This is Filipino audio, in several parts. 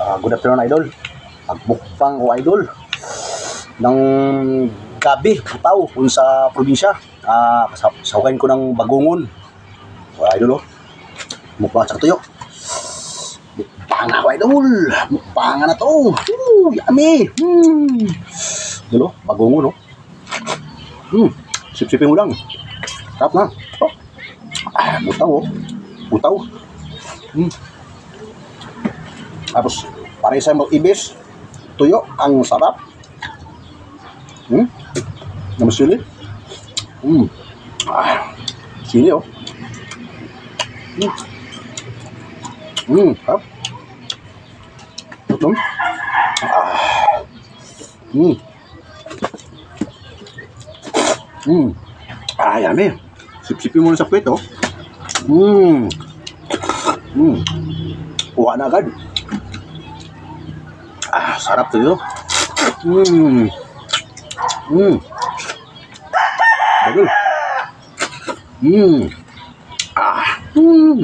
Good afternoon, idol. Magbukpang ko, idol, ng gabi, butaw, kung sa probinsya. Sawagan ko ng bagungon. Idol, mukbang sa tuyo. Mukbang ako, idol. Mukbang na to. Yummy. Idol, bagungon, Sip-sipin mo lang. Sarap na. Butaw, Butaw. Tapos, para sa ibis, tuyo, ang sarap. Naman sili. Sili, sarap. Yummy. Sip-sipin mo na sa plate, Kuha na agad. Sarap to, Bagul.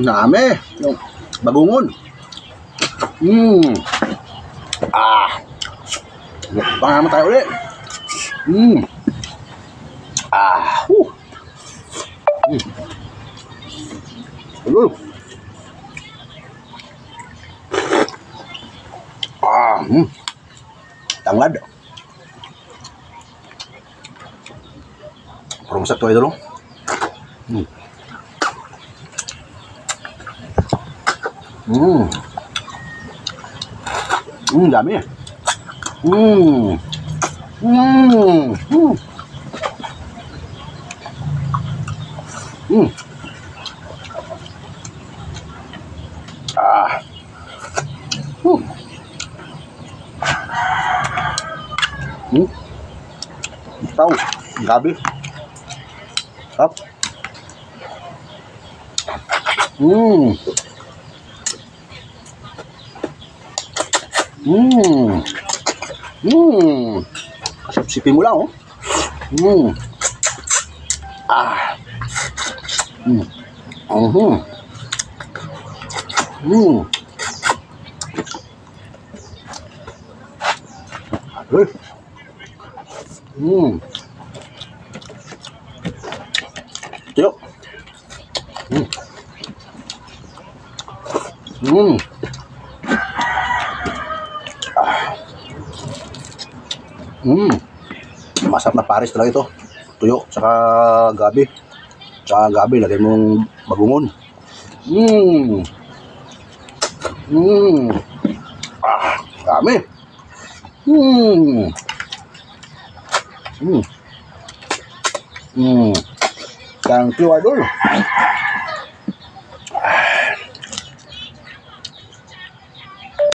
Nami. Yung bagungon. Baka naman tayo ulit. Bagul. Tanglad. Parang sa to, idol. Dami. Tahu, gabi. Up. Sip-sipin mo lang, Yuk. Masarap na pares talaga ito. Tuyo, tsaka gabi. Tsaka gabi, lagay mong bagungon. Dami. Thank you, idol.